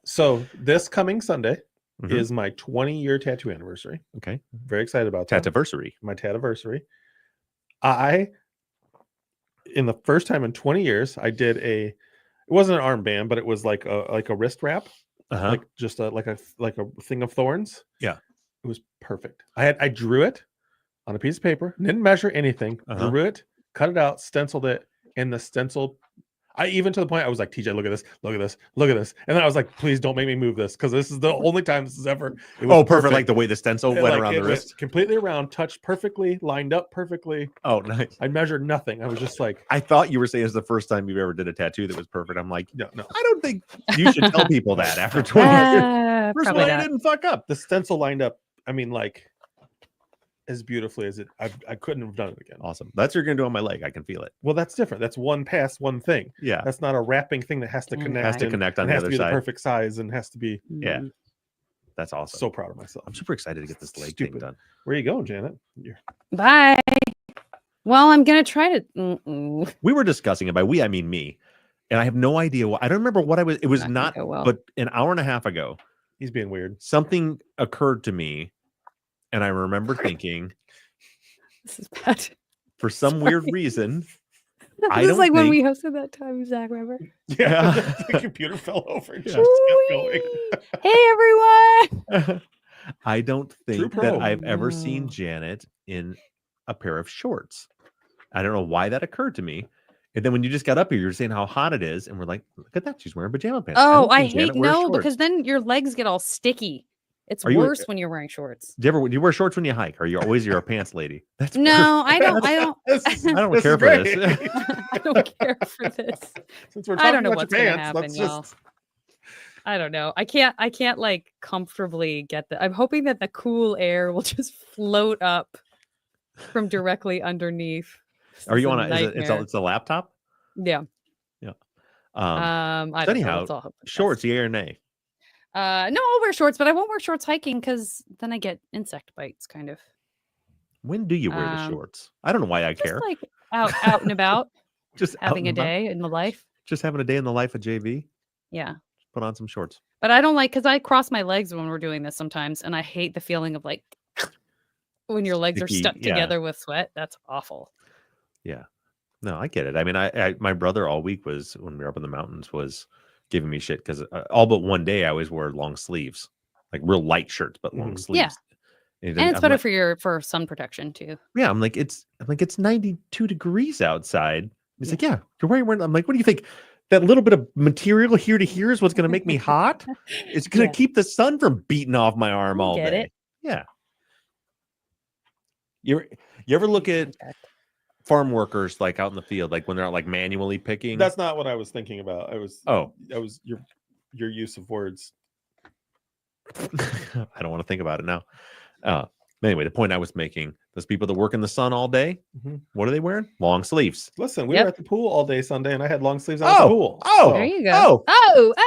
So this coming Sunday Mhm. is my 20-year tattoo anniversary. Okay. Very excited about that. Tativersary. My tativersary. In the first time in 20 years, I did it wasn't an armband, but it was like a wrist wrap, like just like a thing of thorns. Yeah. It was perfect. I drew it on a piece of paper, didn't measure anything, drew it, cut it out, stenciled it, and the stencil. Even to the point I was like, TJ, look at this, look at this, look at this. And then I was like, please don't make me move this because this is the only time this is ever. It was perfect. Like the way the stencil went around the wrist. Completely around, touched perfectly, lined up perfectly. Oh, nice. I measured nothing. I was just like, I thought you were saying it's the first time you've ever did a tattoo that was perfect. I'm like, no. I don't think you should tell people that after 20 years. First of all, I didn't fuck up. The stencil lined up. I mean, like, as beautifully as it, I couldn't have done it again. Awesome. That's what you're gonna do on my leg. I can feel it. Well, that's different. That's one pass, one thing. Yeah, that's not a wrapping thing that has to connect. Has to connect on the other side. side. The perfect size and has to be. Yeah, that's awesome. So proud of myself. I'm super excited to get this leg thing done. Where are you going, Janet? Bye. Well, I'm gonna try to. We were discussing it. By we, I mean me, and I have no idea what. I don't remember what I was. It was not. But an hour and a half ago, he's being weird. Something occurred to me, and I remember thinking. This is bad. For some weird reason, this is like when we hosted that time, Zach. Remember? Yeah, the computer fell over and just kept going. Hey, everyone! I don't think that I've ever seen Janet in a pair of shorts. I don't know why that occurred to me. And then when you just got up here, you're saying how hot it is, and we're like, look at that, she's wearing pajama pants. Oh, I hate because then your legs get all sticky. It's worse when you're wearing shorts. Do you wear shorts when you hike? Or you're always a pants lady? That's no, I don't. I don't. I don't care for this. I don't care for this. Since we're talking I don't know about what's your gonna pants, happen, y'all. I don't know. I can't like comfortably get that. I'm hoping that the cool air will just float up from directly underneath. Are you on it's a laptop? Yeah. Yeah. I don't know. Shorts, yay or nay? No, I'll wear shorts, but I won't wear shorts hiking because then I get insect bites, kind of. When do you wear the shorts? I don't know why I care. Like out and about. Just having a day in the life. Just having a day in the life of JV. Yeah. Put on some shorts. But I don't like because I cross my legs when we're doing this sometimes, and I hate the feeling of like when your legs are stuck together with sweat. That's awful. Yeah. No, I get it. I mean, my brother all week was when we were up in the mountains was giving me shit because all but one day I always wore long sleeves, like real light shirts, but long sleeves. Yeah, and it's better for sun protection too. Yeah, I'm like it's 92 degrees outside. He's like, yeah, you're wearing. I'm like, what do you think? That little bit of material here to here is what's going to make me hot. It's going to keep the sun from beating off my arm all day. It. Yeah. You ever look at farm workers like out in the field, like when they're like manually picking? That's not what I was thinking about. I was your use of words. I don't want to think about it now. Anyway, the point I was making, those people that work in the sun all day, what are they wearing? Long sleeves. Listen, we were at the pool all day Sunday, and I had long sleeves at the pool. Oh, there you go.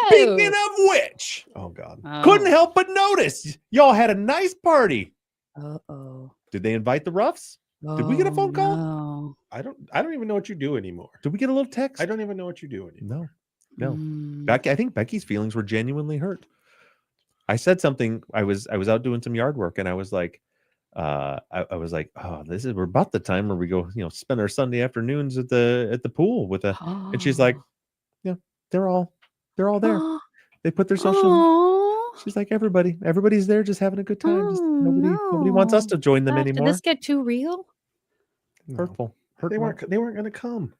Speaking of which, God, couldn't help but notice y'all had a nice party. Uh-oh. Did they invite the roughs? Did we get a phone call? No. I don't even know what you do anymore. Did we get a little text? I don't even know what you do anymore. No. Becky, I think Becky's feelings were genuinely hurt. I said something. I was out doing some yard work, and I was like, I was like, oh, we're about the time where we go, spend our Sunday afternoons at the pool with a. And she's like, yeah, they're all there. They put their social. She's like, everybody's there, just having a good time. Just nobody wants us to join them anymore. Did this get too real? Hurtful. They weren't going to come.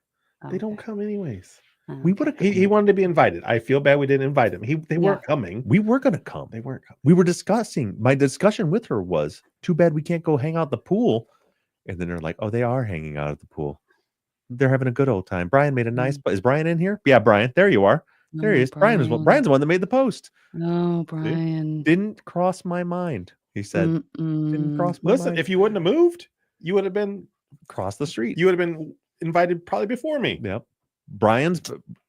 They don't come anyways. We would have. He wanted to be invited. I feel bad we didn't invite him. They weren't coming. We were going to come. They weren't coming. We were discussing. My discussion with her was, too bad we can't go hang out at the pool. And then they're like, oh, they are hanging out at the pool. They're having a good old time. Brian made a nice. Is Brian in here? Yeah, Brian. There you are. There he is. Brian's the one that made the post. No, Brian. It didn't cross my mind. He said, didn't cross my mind. Listen, if you wouldn't have moved, you would have been across the street. You would have been invited probably before me. Yep. Brian's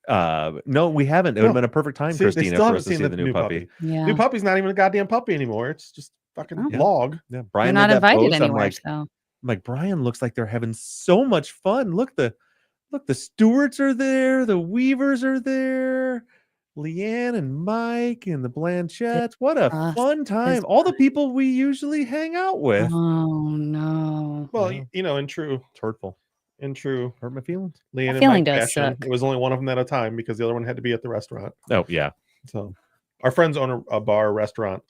no, we haven't. It would have been a perfect time, Christina, for us to see the new puppy. Yeah. New puppy's not even a goddamn puppy anymore. It's just fucking log. Yeah, Brian not invited post. anywhere. I'm like, Brian looks like they're having so much fun. Look, the stewards are there, the weavers are there. Leanne and Mike and the Blanchettes. What a Trust fun time. is All the people we usually hang out with. Oh no. Well, Wow. you know, in true It's hurtful. hurt my feelings. Leanne and feeling Mike does fashion. suck. It was only one of them at a time because the other one had to be at the restaurant. Oh, yeah. So our friends own a bar restaurant.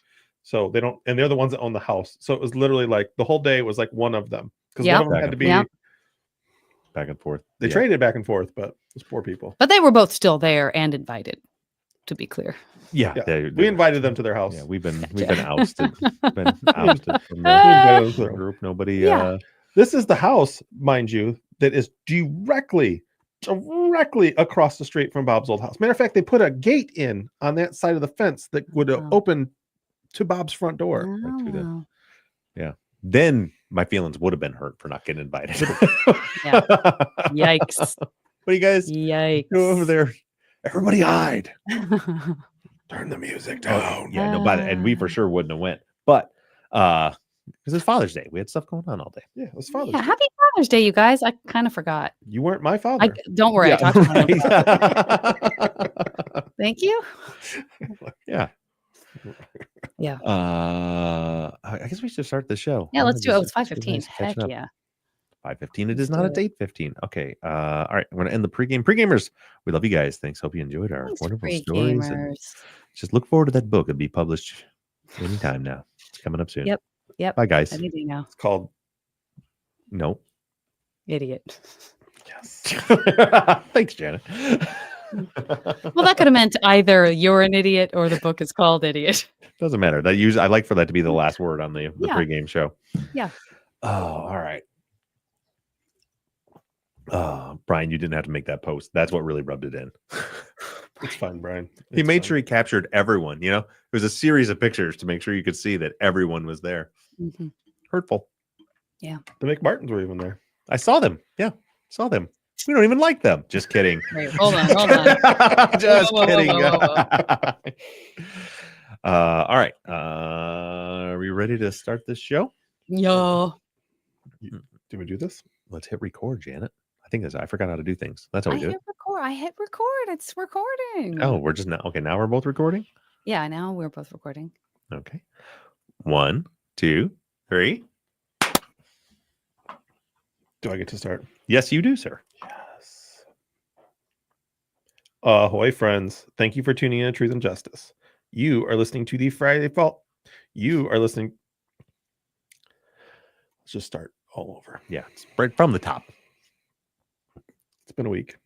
So they don't, and they're the ones that own the house. So it was literally like the whole day was like one of them because one Yep. of them had to be. Yep. Back and forth. They Yeah. traded back and forth, but it was poor people. But they were both still there and invited, to be clear. Yeah. Yeah. We invited them to their house. Yeah, we've been Gotcha. ousted. Been ousted from We the invited them to their group. Nobody Yeah. This is the house, mind you, that is directly across the street from Bob's old house. Matter of fact, they put a gate in on that side of the fence that would open to Bob's front door. right through the- Oh. Then my feelings would have been hurt for not getting invited. Yeah. Yikes. What do you guys Yikes. go over there? Everybody hide. Turn the music down. Yeah, no, and we for sure wouldn't have went. But because it's Father's Day, we had stuff going on all day. Yeah, it was Father's Yeah, Day. happy Father's Day, you guys. I kind of forgot. You weren't my father. Don't worry, I talked to my right. Thank you. Yeah. Yeah. I guess we should start the show. Yeah, let's do it. Oh, it's Just 5:15. nice Heck catching up. yeah. 5:15. It Let's is not do at it. 8:15. Okay. All right. I'm going to end the pregame. Pregamers, we love you guys. Thanks. Hope you enjoyed our Thanks, wonderful stories. And pre-gamers. just look forward to that book. It'll be published anytime now. It's coming up soon. Yep. Bye, guys. Any day now. It's called No. Idiot. Yes. Thanks, Janet. Well, that could have meant either you're an idiot or the book is called Idiot. Doesn't matter. I like for that to be the last word on the Yeah. pregame show. Yeah. Oh, all right. Brian, you didn't have to make that post. That's what really rubbed it in. It's fine, Brian. He It's made fine. sure he captured everyone. It was a series of pictures to make sure you could see that everyone was there. Mhm. Hurtful. The McMartins were even there. I saw them. Yeah, saw them. We don't even like them. Just kidding. Wait, hold on. Just Whoa, whoa, kidding. whoa, All right. Are we ready to start this show? Yo. Did we do this? Let's hit record, Janet. I forgot how to do things. That's how I we do hit it. record. I hit record. It's recording. Oh, we're just now. Okay, now we're both recording. Yeah, now we're both recording. Okay. 1, 2, 3. Do I get to start? Yes, you do, sir. Yes. Ahoy, friends. Thank you for tuning in to Truth and Justice. You are listening to the Friday Fault. You are listening. Let's just start all over. Yeah, it's right from the top. It's been a week.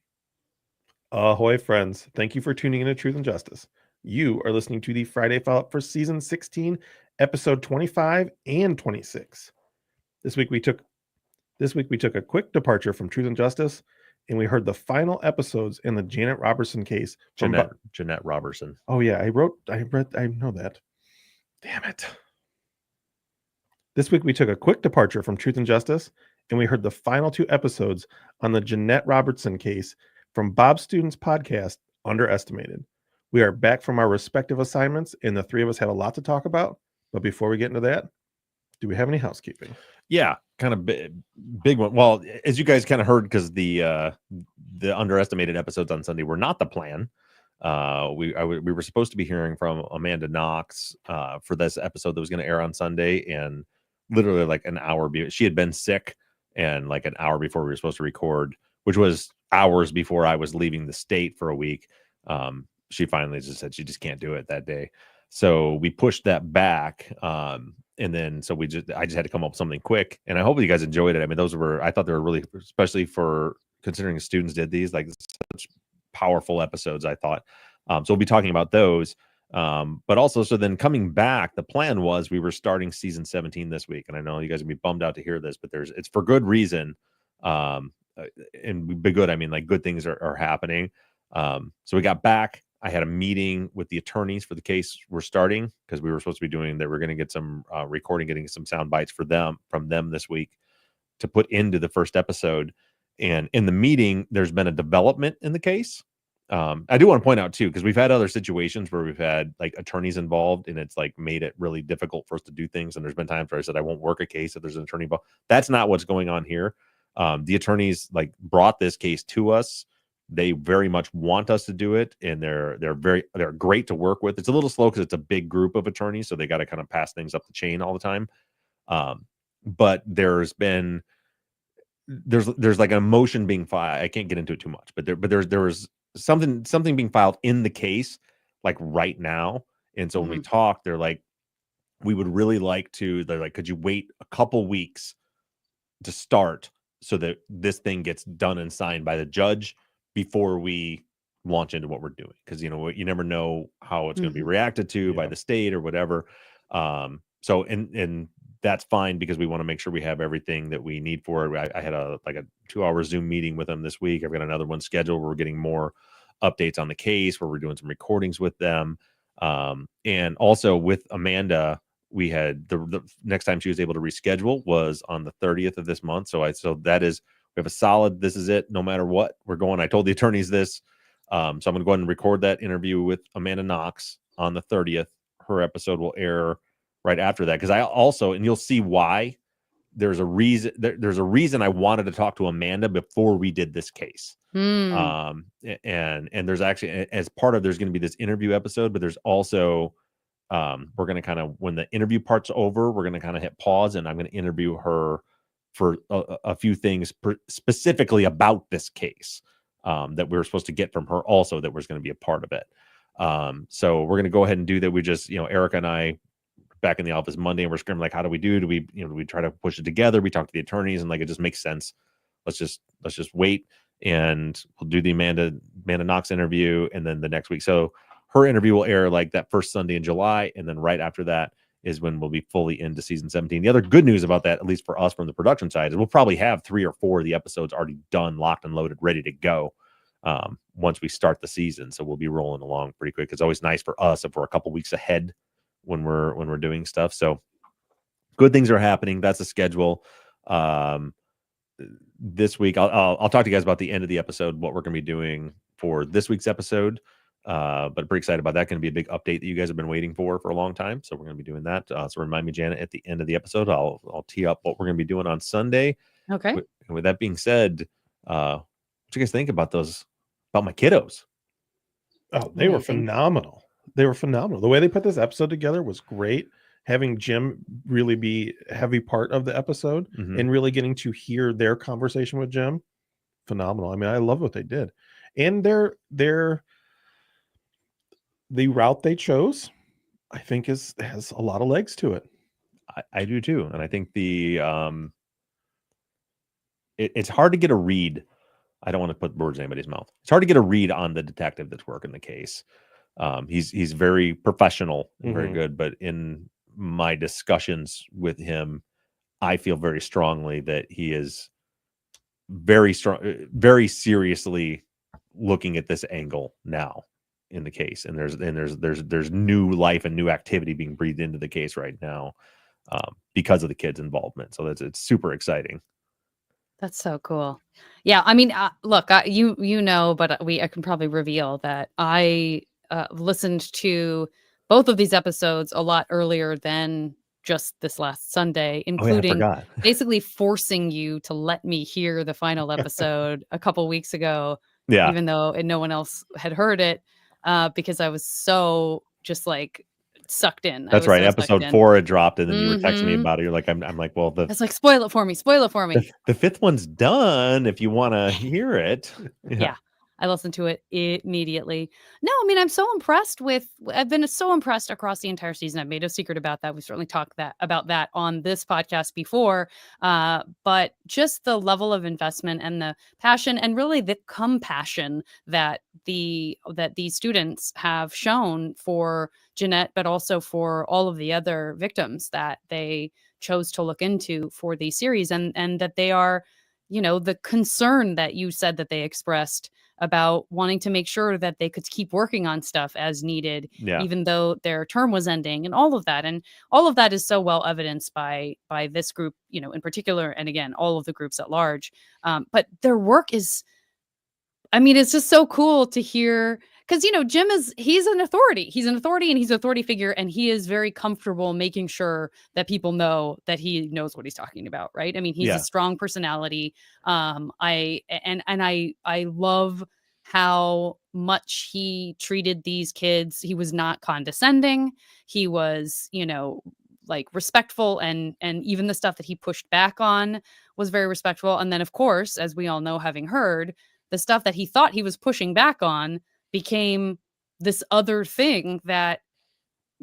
Ahoy, friends. Thank you for tuning in to Truth and Justice. You are listening to the Friday Fault for season 16, episode 25 and 26. This week we took a quick departure from Truth and Justice, and we heard the final episodes in the Janet Robertson case. Jeanette Robertson. Oh yeah, I know that. Damn it. This week we took a quick departure from Truth and Justice, and we heard the final 2 episodes on the Jeanette Robertson case from Bob Student's podcast, Underestimated. We are back from our respective assignments, and the 3 of us have a lot to talk about. But before we get into that, do we have any housekeeping? Yeah, kind of big one. Well, as you guys kind of heard, because the Underestimated episodes on Sunday were not the plan. We were supposed to be hearing from Amanda Knox for this episode that was going to air on Sunday, and literally like an hour she had been sick, and like an hour before we were supposed to record, which was hours before I was leaving the state for a week, she finally just said she just can't do it that day. So we pushed that back. And then so I just had to come up with something quick, and I hope you guys enjoyed it. I mean, I thought they were really, especially for considering students did these, like such powerful episodes, I thought. So we'll be talking about those. But also, so then coming back, the plan was we were starting season 17 this week. And I know you guys will be bummed out to hear this, but it's for good reason. And be good. I mean, like good things are happening. So we got back. I had a meeting with the attorneys for the case we're starting, because we were supposed to be doing that. We're going to get some recording, getting some sound bites from them this week to put into the first episode. And in the meeting, there's been a development in the case. I do want to point out too, because we've had other situations where we've had like attorneys involved, and it's like made it really difficult for us to do things. And there's been times where I said I won't work a case if there's an attorney involved. That's not what's going on here. The attorneys like brought this case to us They very much want us to do it, and they're great to work with. It's a little slow because it's a big group of attorneys, so they got to kind of pass things up the chain all the time. But there's like an emotion being filed. I can't get into it too much, but there's something being filed in the case like right now. And so when we talk, they're like, we would really like to. They're like, could you wait a couple weeks to start so that this thing gets done and signed by the judge before we launch into what we're doing? Because you never know how it's going to be reacted to by the state or whatever. So and that's fine, because we want to make sure we have everything that we need for it. I had a 2-hour Zoom meeting with them this week. I've got another one scheduled where we're getting more updates on the case, where we're doing some recordings with them. And also with Amanda, we had the next time she was able to reschedule was on the 30th of this month. So that is, we have a solid, this is it, no matter what we're going. I told the attorneys this. So I'm going to go ahead and record that interview with Amanda Knox on the 30th. Her episode will air right after that. Cause I also, and you'll see why, there's a reason I wanted to talk to Amanda before we did this case. And there's actually, as part of, there's going to be this interview episode, but there's also, we're going to kind of, when the interview part's over, we're going to kind of hit pause, and I'm going to interview her for a few things specifically about this case, that we were supposed to get from her also, that was going to be a part of it. So we're going to go ahead and do that. We just, Erica and I back in the office Monday, and we're screaming like, how do we do? Do we try to push it together? We talk to the attorneys, and like, it just makes sense. Let's just wait, and we'll do the Amanda Knox interview, and then the next week. So her interview will air like that first Sunday in July, and then right after that is when we'll be fully into season 17. The other good news about that, at least for us from the production side, is we'll probably have 3 or 4 of the episodes already done, locked and loaded, ready to go once we start the season. So we'll be rolling along pretty quick. It's always nice for us if we're a couple weeks ahead when we're doing stuff. So good things are happening. That's the schedule. This week I'll talk to you guys about the end of the episode, what we're going to be doing for this week's episode. But pretty excited about that. Going to be a big update that you guys have been waiting for a long time. So we're going to be doing that. So remind me, Janet, at the end of the episode, I'll tee up what we're going to be doing on Sunday. Okay. With that being said, what do you guys think about my kiddos? Oh, they were phenomenal. They were phenomenal. The way they put this episode together was great. Having Jim really be a heavy part of the episode and really getting to hear their conversation with Jim, phenomenal. I mean, I love what they did. And the route they chose, I think has a lot of legs to it. I do too. And I think it's hard to get a read. I don't want to put words in anybody's mouth. It's hard to get a read on the detective that's working the case. He's very professional and very good, but in my discussions with him, I feel very strongly that he is very seriously looking at this angle now in the case, and there's new life and new activity being breathed into the case right now because of the kids' involvement. So it's super exciting. That's so cool. Yeah, I mean, look, but I can probably reveal that I listened to both of these episodes a lot earlier than just this last Sunday, including basically forcing you to let me hear the final episode a couple weeks ago, even though no one else had heard it, because I was so just like sucked in. That's right. Episode 4 had dropped, and then you were texting me about it. You're like, I'm like, well, it's like, spoil it for me. The 5th one's done if you want to hear it. Yeah. I listened to it immediately. No, I mean, I've been so impressed across the entire season. I've made no secret about that. We've certainly talked about that on this podcast before. But just the level of investment and the passion, and really the compassion that these students have shown for Jeanette, but also for all of the other victims that they chose to look into for the series, and that they are, the concern that you said that they expressed about wanting to make sure that they could keep working on stuff as needed, even though their term was ending, and all of that. And all of that is so well evidenced by this group, in particular, and again, all of the groups at large. But their work is, I mean, it's just so cool to hear, because, Jim he's an authority. He's an authority, and he's an authority figure, and he is very comfortable making sure that people know that he knows what he's talking about. Right. I mean, he's a strong personality. I love how much he treated these kids. He was not condescending. He was, like respectful, and even the stuff that he pushed back on was very respectful. And then, of course, as we all know, having heard, the stuff that he thought he was pushing back on became this other thing that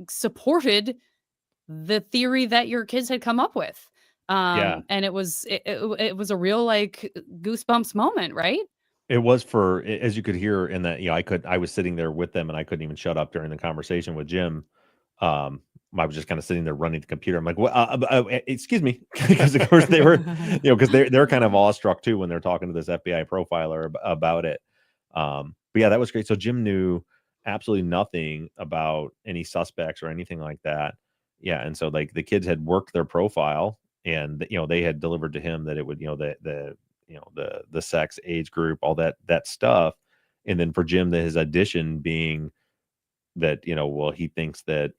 supported the theory that your kids had come up with. And it was a real like goosebumps moment, right? It was as you could hear in that, I was sitting there with them and I couldn't even shut up during the conversation with Jim. I was just kind of sitting there running the computer. I'm like, well, excuse me. Because of course they were, because they're kind of awestruck too when they're talking to this FBI profiler about it. But yeah, that was great. So Jim knew absolutely nothing about any suspects or anything like that. Yeah. And so like the kids had worked their profile, and they had delivered to him that it would, the sex, age group, all that stuff. And then for Jim, his addition being that, well, he thinks that,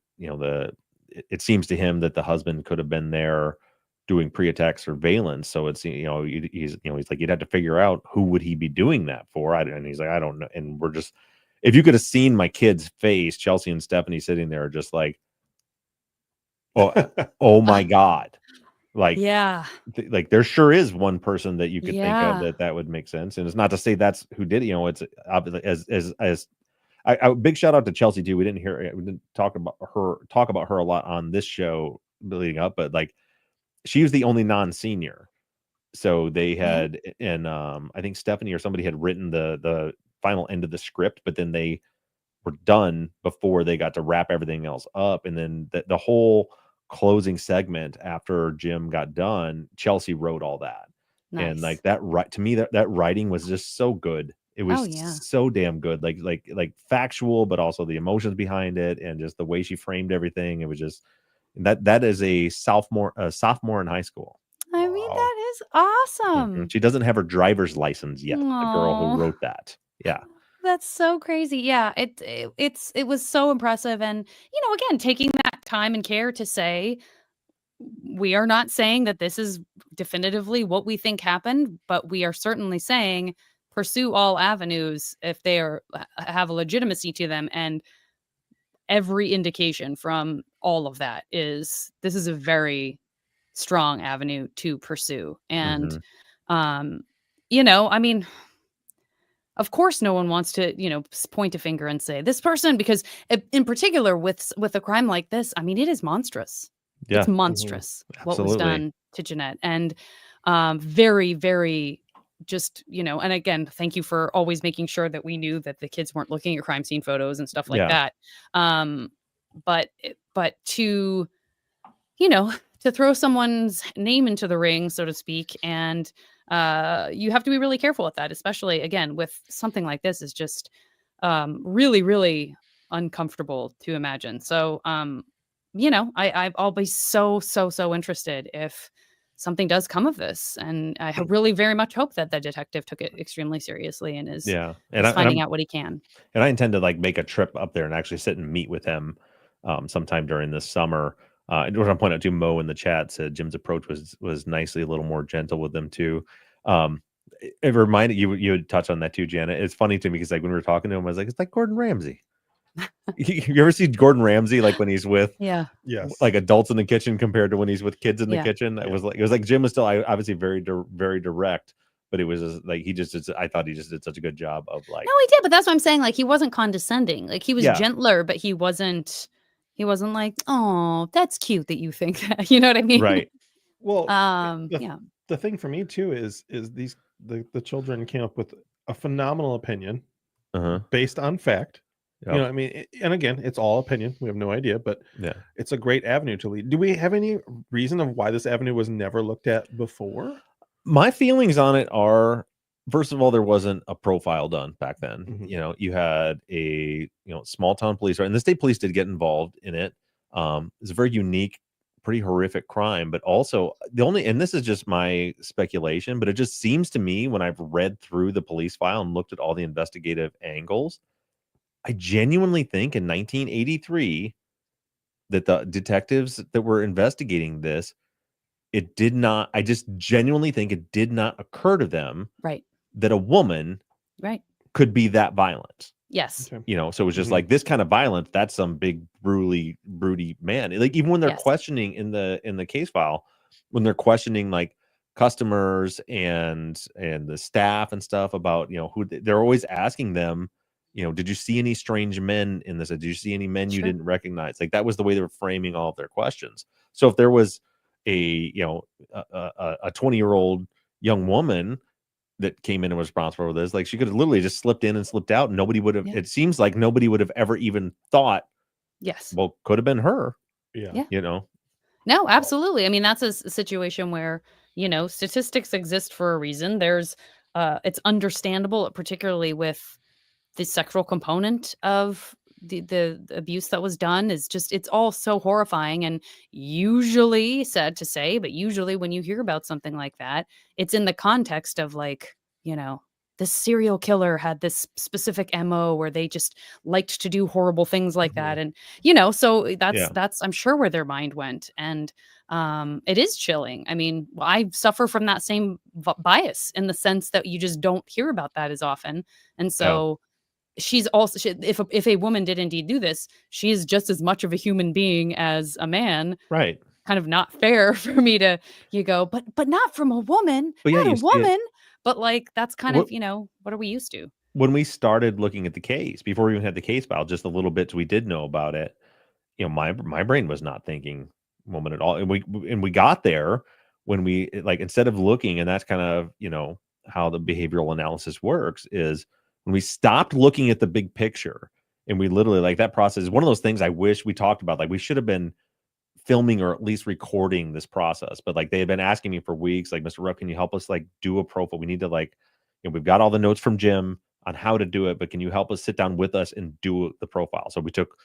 it seems to him that the husband could have been there doing pre-attack surveillance. So it's, he's like, you'd have to figure out who would he be doing that for. And he's like, I don't know. And we're just, if you could have seen my kid's face, Chelsea and Stephanie sitting there just like, oh my God. Like, yeah, like there sure is one person that you could think of that would make sense. And it's not to say that's who did it. It's obviously as big shout out to Chelsea too. We didn't talk about her a lot on this show leading up, but like she was the only non-senior. So they had, and I think Stephanie or somebody had written the final end of the script, but then they were done before they got to wrap everything else up. And then the whole closing segment after Jim got done, Chelsea wrote all that. Nice. And like that, to me, that writing was just so good. It was so damn good, like factual, but also the emotions behind it, and just the way she framed everything. It was just that is a sophomore in high school. I mean, that is awesome. Mm-hmm. She doesn't have her driver's license yet. Aww. The girl who wrote that, yeah. That's so crazy. Yeah, it was so impressive, and again, taking that time and care to say, we are not saying that this is definitively what we think happened, but we are certainly saying pursue all avenues if they have a legitimacy to them. And every indication from all of that is this is a very strong avenue to pursue. And, I mean, of course, no one wants to, point a finger and say this person, because in particular with a crime like this, I mean, it is monstrous. Yeah. It's monstrous what was done to Jeanette. And very, very just, and again, thank you for always making sure that we knew that the kids weren't looking at crime scene photos and stuff like that. But to, to throw someone's name into the ring, so to speak, and you have to be really careful with that, especially again with something like this is just really, really uncomfortable to imagine. So, I'll be so interested if something does come of this, and I really very much hope that the detective took it extremely seriously and is finding out what he can. And I intend to like make a trip up there and actually sit and meet with him sometime during this summer. I want to point out to Mo in the chat said Jim's approach was nicely a little more gentle with them too. It reminded you would touch on that too, Janet. It's funny to me because like when we were talking to him, I was like, it's like Gordon Ramsay. You ever see Gordon Ramsay like when he's with like adults in the kitchen compared to when he's with kids in the kitchen? It was like Jim was still obviously very direct, but it was just, like I thought he just did such a good job of like. No, he did, but that's what I'm saying. Like he wasn't condescending. Like he was gentler, but he wasn't like, oh, that's cute that you think that. You know what I mean? Right. Well, the thing for me too is the children came up with a phenomenal opinion based on fact. Yep. I mean, and again, it's all opinion. We have no idea, but it's a great avenue to lead. Do we have any reason of why this avenue was never looked at before? My feelings on it are, first of all, there wasn't a profile done back then. Mm-hmm. You had a small town police, right? And the state police did get involved in it. It's a very unique, pretty horrific crime, but also and this is just my speculation, but it just seems to me when I've read through the police file and looked at all the investigative angles, I genuinely think in 1983 that the detectives that were investigating this, I just genuinely think it did not occur to them that a woman could be that violent. Yes. Okay. You know, so it was just Mhm. like this kind of violence. That's some big, broody man. Like even when they're Yes. questioning in the case file, when they're questioning like customers and the staff and stuff about, you know, who they're always asking them, you know, did you see any strange men in this? Did you see any men you Sure. didn't recognize? Like that was the way they were framing all of their questions. So if there was a, you know, a 20-year-old young woman that came in and was responsible for this, like she could have literally just slipped in and slipped out, and nobody would have. Yeah. It seems like nobody would have ever even thought, Yes. well, could have been her. Yeah. Yeah. You know, No, absolutely. I mean, that's a situation where, you know, statistics exist for a reason. There's it's understandable, particularly with the sexual component of the abuse that was done is just it's all so horrifying. And usually, sad to say, but usually when you hear about something like that, it's in the context of like, you know, this serial killer had this specific MO where they just liked to do horrible things like that. And, you know, so that's I'm sure where their mind went. And it is chilling. I mean, I suffer from that same bias in the sense that you just don't hear about that as often. And so she's also if a woman did indeed do this, she is just as much of a human being as a man. right? Kind of not fair for me to go, but not from a woman, But yeah, not a you see it. woman. But like that's kind What of, you know, what are we used to? when we started looking at the case before we even had the case file, just the little bits we did know about it, you know, my brain was not thinking woman at all. And we got there when we like instead of looking, and that's kind of, you know, how the behavioral analysis works is when we stopped looking at the big picture and we literally like that process is one of those things I wish we talked about. Like we should have been filming or at least recording this process, but like they had been asking me for weeks, like, Mr. Rupp, can you help us like do a profile? We need to like, you know, we've got all the notes from Jim on how to do it, but can you help us sit down with us and do the profile? So we took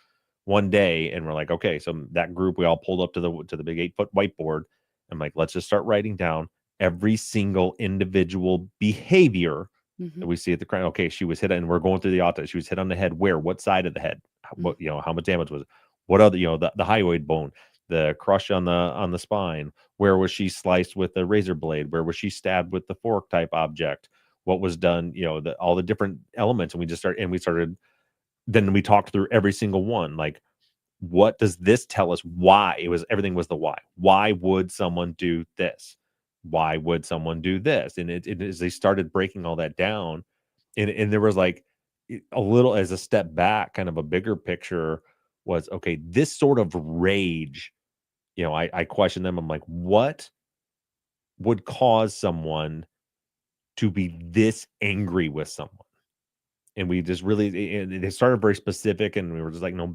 one day and we're like, okay, so that group, we all pulled up to the big 8-foot whiteboard. I'm like, let's just start writing down every single individual behavior that we see at the crime. Okay, she was hit, and we're going through the autopsy. She was hit on the head. Where? What side of the head? What, you know, how much damage was it? What other, you know, the hyoid bone, the crush on the spine. Where was she sliced with a razor blade? Where was she stabbed with the fork type object? What was done? You know, all the different elements, and we started. Then we talked through every single one. Like, what does this tell us? Why? Everything was the why. Why would someone do this? Why would someone do this? And it as they started breaking all that down, and there was like a little as a step back, kind of a bigger picture was okay. This sort of rage, you know, I questioned them. I'm like, what would cause someone to be this angry with someone? And we just really, and they started very specific, and we were just like, no,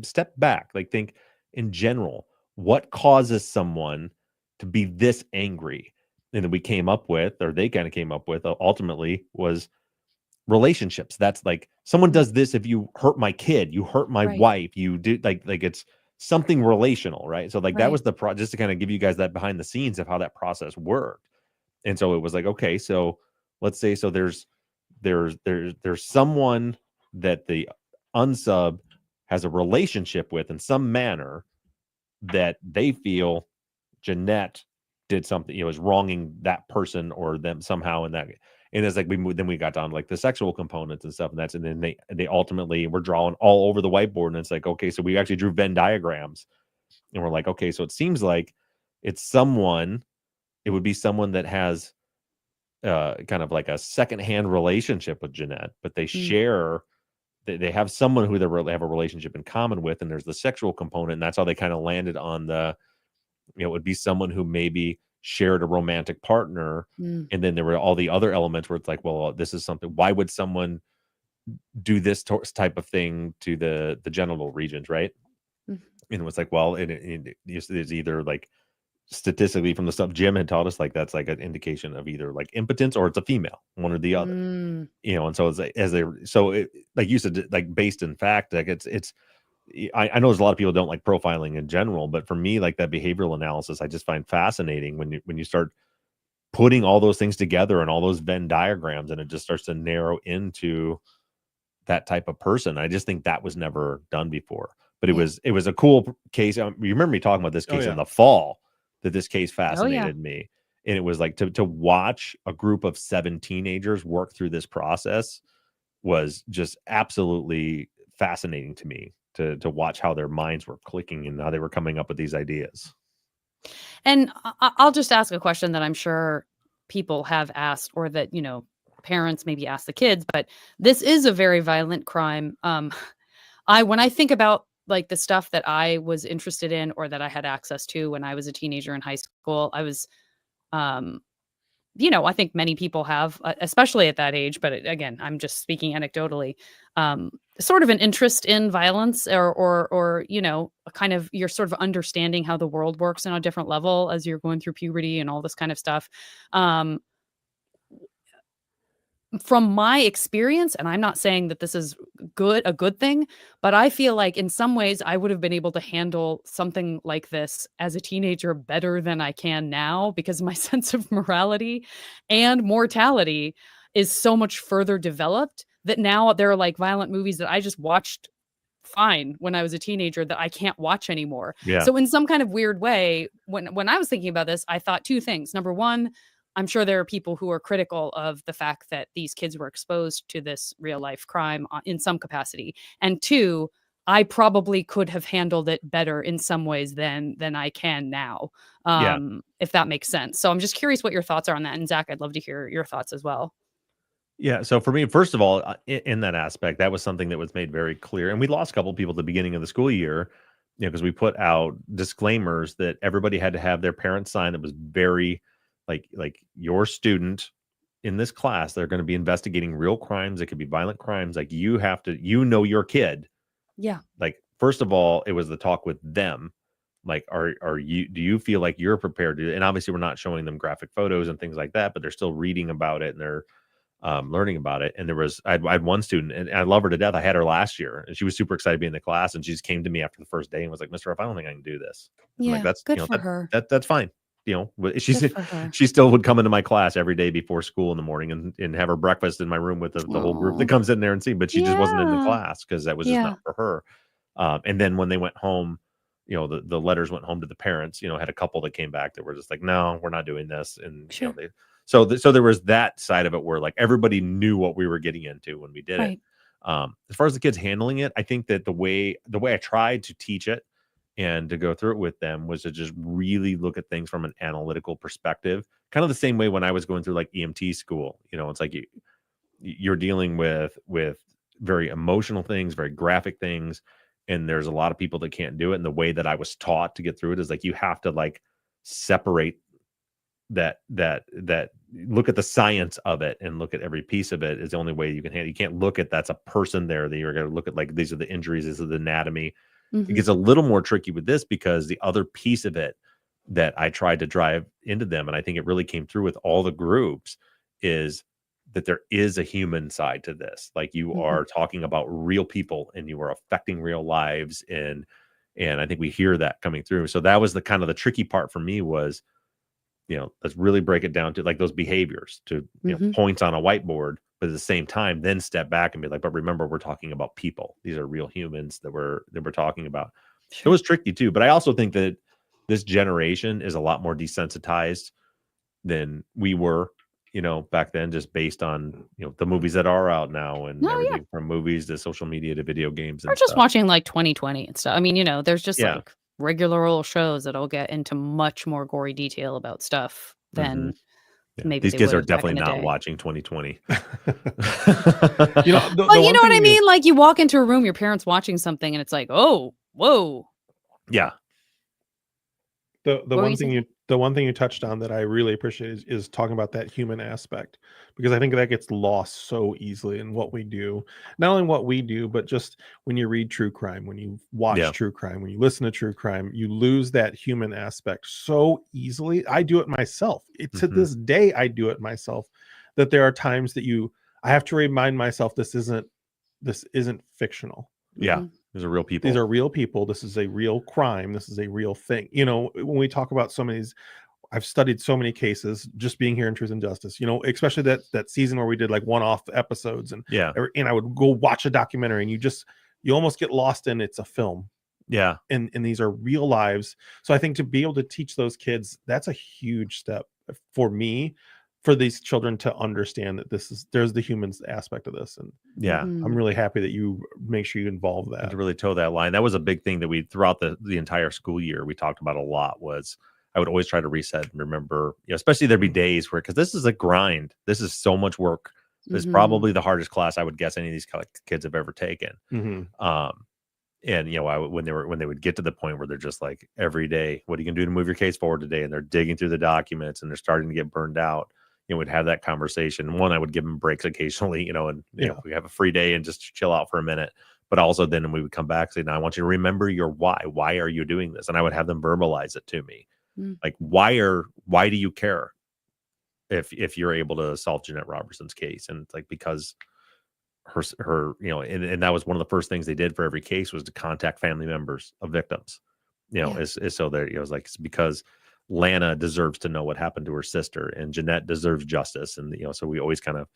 step back, like think in general, what causes someone to be this angry? And then we came up with, or they kind of came up with, ultimately was relationships. That's like someone does this. If you hurt my kid, you hurt my Right. wife, you do like it's something relational, right? So like that Right. was just to kind of give you guys that behind the scenes of how that process worked. And so it was like, okay, so let's say so there's someone that the unsub has a relationship with in some manner that they feel Jeanette did something, you know, is wronging that person or them somehow in that. And it's like then we got down to like the sexual components and stuff, and then they ultimately were drawing all over the whiteboard, and it's like, okay, so we actually drew Venn diagrams, and we're like, okay, so it seems like it would be someone that has kind of like a secondhand relationship with Jeanette, but they share, they have someone who they have a relationship in common with, and there's the sexual component, and that's how they kind of landed on the, you know, it would be someone who maybe shared a romantic partner, and then there were all the other elements where it's like, well, this is something. Why would someone do this type of thing to the genital regions, right? And it was like, well, it's either like statistically from the stuff Jim had taught us, like that's like an indication of either like impotence or it's a female, one or the other, you know. And so like you said, like based in fact, like it's I know there's a lot of people don't like profiling in general, but for me, like that behavioral analysis, I just find fascinating when you start putting all those things together and all those Venn diagrams, and it just starts to narrow into that type of person. I just think that was never done before, but it was a cool case. You remember me talking about this case in the fall, that this case fascinated me. And it was like to watch a group of 7 teenagers work through this process was just absolutely fascinating to me to watch how their minds were clicking and how they were coming up with these ideas. And I'll just ask a question that I'm sure people have asked, or that, parents maybe ask the kids, but this is a very violent crime. When I think about like the stuff that I was interested in or that I had access to when I was a teenager in high school, I was, um, I think many people have, especially at that age. But again, I'm just speaking anecdotally. Sort of an interest in violence, or a kind of, you're sort of understanding how the world works on a different level as you're going through puberty and all this kind of stuff. Um, from my experience, and I'm not saying that this is a good thing, but I feel like in some ways I would have been able to handle something like this as a teenager better than I can now, because my sense of morality and mortality is so much further developed that now there are like violent movies that I just watched fine when I was a teenager that I can't watch anymore. Yeah. So in some kind of weird way, when I was thinking about this, I thought two things. Number one, I'm sure there are people who are critical of the fact that these kids were exposed to this real life crime in some capacity. And two, I probably could have handled it better in some ways than I can now, if that makes sense. So I'm just curious what your thoughts are on that. And Zach, I'd love to hear your thoughts as well. Yeah. So for me, first of all, in that aspect, that was something that was made very clear. And we lost a couple of people at the beginning of the school year, because we put out disclaimers that everybody had to have their parents sign that was very like your student in this class, they're going to be investigating real crimes. It could be violent crimes. Like you have to, your kid. Yeah. Like, first of all, it was the talk with them. Like, do you feel like you're prepared to, and obviously we're not showing them graphic photos and things like that, but they're still reading about it and they're learning about it. And I had one student, and I love her to death. I had her last year and she was super excited to be in the class. And she just came to me after the first day and was like, "Mr. F, I don't think I can do this." I'm Yeah. like, that's good for her. That's fine. She her. she still would come into my class every day before school in the morning and have her breakfast in my room with the whole group that comes in there and see, but she just wasn't in the class because that was just not for her. And then when they went home, the letters went home to the parents, had a couple that came back that were just like, "No, we're not doing this." And, Sure. so there was that side of it where like everybody knew what we were getting into when we did it. As far as the kids handling it, I think that the way I tried to teach it and to go through it with them was to just really look at things from an analytical perspective, kind of the same way when I was going through like EMT school. It's like you're dealing with very emotional things, very graphic things, and there's a lot of people that can't do it. And the way that I was taught to get through it is like you have to like separate that look at the science of it and look at every piece of it is the only way you can handle. You can't look at that's a person there, that you're going to look at like these are the injuries, this is the anatomy. It gets a little more tricky with this because the other piece of it that I tried to drive into them, and I think it really came through with all the groups, is that there is a human side to this. Like you are talking about real people and you are affecting real lives. And I think we hear that coming through. So that was the kind of the tricky part for me was, let's really break it down to like those behaviors to points on a whiteboard, but at the same time, then step back and be like, but remember, we're talking about people. These are real humans that we're talking about. Sure. It was tricky too, but I also think that this generation is a lot more desensitized than we were, back then, just based on, the movies that are out now and everything from movies to social media to video games. And or just watching like 2020 and stuff. I mean, there's just like regular old shows that'll get into much more gory detail about stuff than maybe these kids are definitely not watching 2020. But you know what I mean? Like you walk into a room, your parents watching something, and it's like, oh, whoa. Yeah. The one thing you touched on that I really appreciate is talking about that human aspect, because I think that gets lost so easily in what we do. Not only what we do, but just when you read true crime, when you watch true crime, when you listen to true crime, you lose that human aspect so easily. I do it myself. To this day, I do it myself. That there are times that I have to remind myself this isn't fictional. Yeah. These are real people. These are real people. This is a real crime. This is a real thing. When we talk about so many, I've studied so many cases just being here in Truth and Justice, especially that season where we did like one-off episodes and I would go watch a documentary and you almost get lost in it's a film. Yeah. And these are real lives. So I think to be able to teach those kids, that's a huge step for me. for these children to understand that there's the humans aspect of this. And Yeah. I'm really happy that you make sure you involve And that. to really toe that line. That was a big thing that we throughout the entire school year we talked about a lot. Was I would always try to reset and remember, especially there'd be days where, because this is a grind, this is so much work. This is probably the hardest class I would guess any of these kids have ever taken. And when they would get to the point where they're just like, every day, what are you gonna do to move your case forward today? And they're digging through the documents and they're starting to get burned out. We'd have that conversation. One, I would give them breaks occasionally, and we have a free day and just chill out for a minute. But also then we would come back and say, now I want you to remember your why. Why are you doing this? And I would have them verbalize it to me. Like, why do you care if you're able to solve Jeanette Robertson's case? And it's like, because her and that was one of the first things they did for every case was to contact family members of victims. Is so there, it was like, it's because Lana deserves to know what happened to her sister, and Jeanette deserves justice. And so we always kind of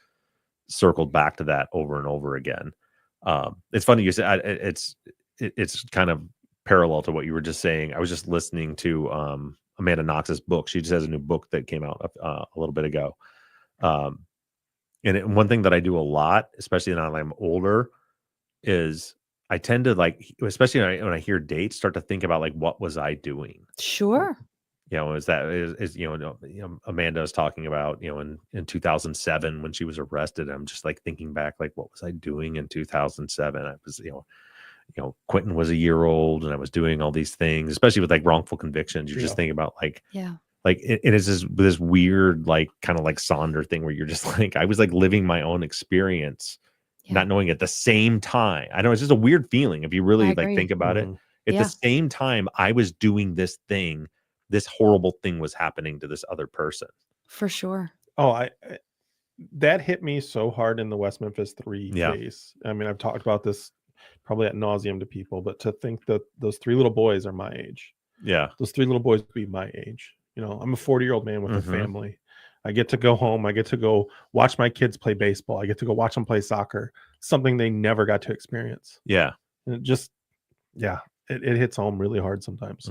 circled back to that over and over again. It's funny you say it's kind of parallel to what you were just saying. I was just listening to Amanda Knox's book. She just has a new book that came out a little bit ago. And one thing that I do a lot, especially now that I'm older, is I tend to, like, especially when I hear dates, start to think about, like, what was I doing? Sure. Amanda was talking about, in 2007 when she was arrested. I'm just like thinking back, like, what was I doing in 2007? I was, Quentin was a year old and I was doing all these things, especially with like wrongful convictions. You're just thinking about it is this weird, like, kind of like Sonder thing where you're just like, I was like living my own experience, not knowing at the same time. I know it's just a weird feeling if you really like think about it. At the same time I was doing this thing, this horrible thing was happening to this other person. For sure. Oh, that hit me so hard in the West Memphis 3 case. I mean, I've talked about this probably ad nauseum to people, but to think that those 3 little boys are my age. Yeah. Those 3 little boys would be my age. I'm a 40-year-old man with a family. I get to go home. I get to go watch my kids play baseball. I get to go watch them play soccer, something they never got to experience. Yeah. And it just, it hits home really hard sometimes.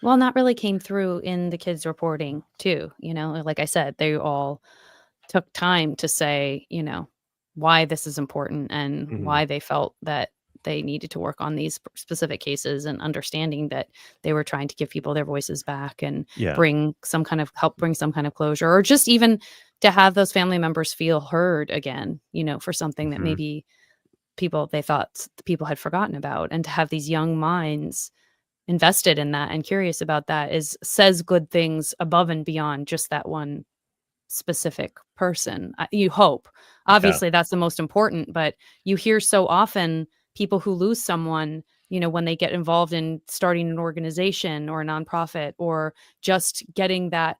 Well, and that really came through in the kids reporting too. Like I said, they all took time to say, why this is important and why they felt that they needed to work on these specific cases, and understanding that they were trying to give people their voices back and help bring some kind of closure, or just even to have those family members feel heard again, for something that maybe they thought people had forgotten about, and to have these young minds invested in that and curious about that says good things above and beyond just that one specific person. You hope, obviously that's the most important, but you hear so often people who lose someone, when they get involved in starting an organization or a nonprofit, or just getting that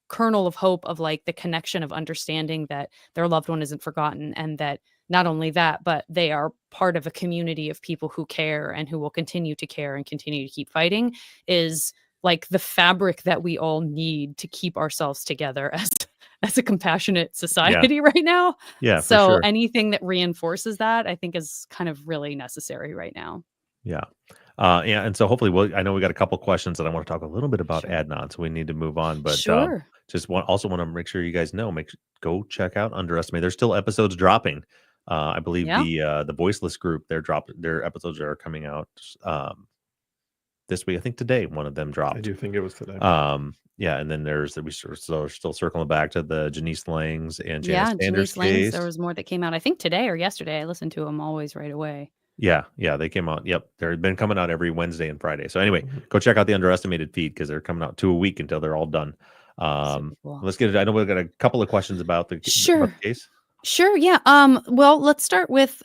kernel of hope of like the connection of understanding that their loved one isn't forgotten, and that not only that, but they are part of a community of people who care and who will continue to care and continue to keep fighting, is like the fabric that we all need to keep ourselves together as a compassionate society right now. Yeah. So for sure. anything that reinforces that, I think, is kind of really necessary right now. Yeah. And so hopefully I know we got a couple questions that I want to talk a little bit about Adnan, so we need to move on, but just want to make sure you guys know, go check out Underestimate. There's still episodes dropping. I believe the Voiceless group, their episodes are coming out this week. I think today one of them dropped. I do think it was today. And then we're still circling back to the Janice Langs and Janice Sanders Janice case. Langs, there was more that came out, I think today or yesterday. I listened to them always right away. Yeah, they came out. Yep, they've been coming out every Wednesday and Friday. So anyway, go check out the Underestimated feed, because they're coming out 2 a week until they're all done. Cool. Let's get it. I know we've got a couple of questions about the case. Sure. Yeah. Well, let's start with,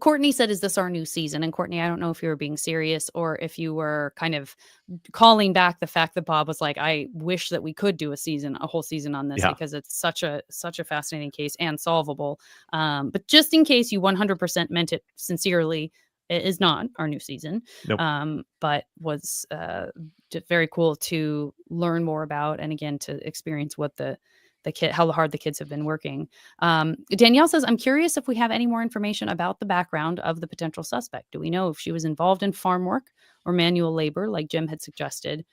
Courtney said, is this our new season? And Courtney, I don't know if you were being serious or if you were kind of calling back the fact that Bob was like, I wish that we could do a whole season on this, because it's such a fascinating case and solvable. But just in case you 100% meant it sincerely, it is not our new season. Nope. But was just very cool to learn more about, and again, to experience what how hard the kids have been working. Danielle says, I'm curious if we have any more information about the background of the potential suspect. Do we know if she was involved in farm work or manual labor, like Jim had suggested?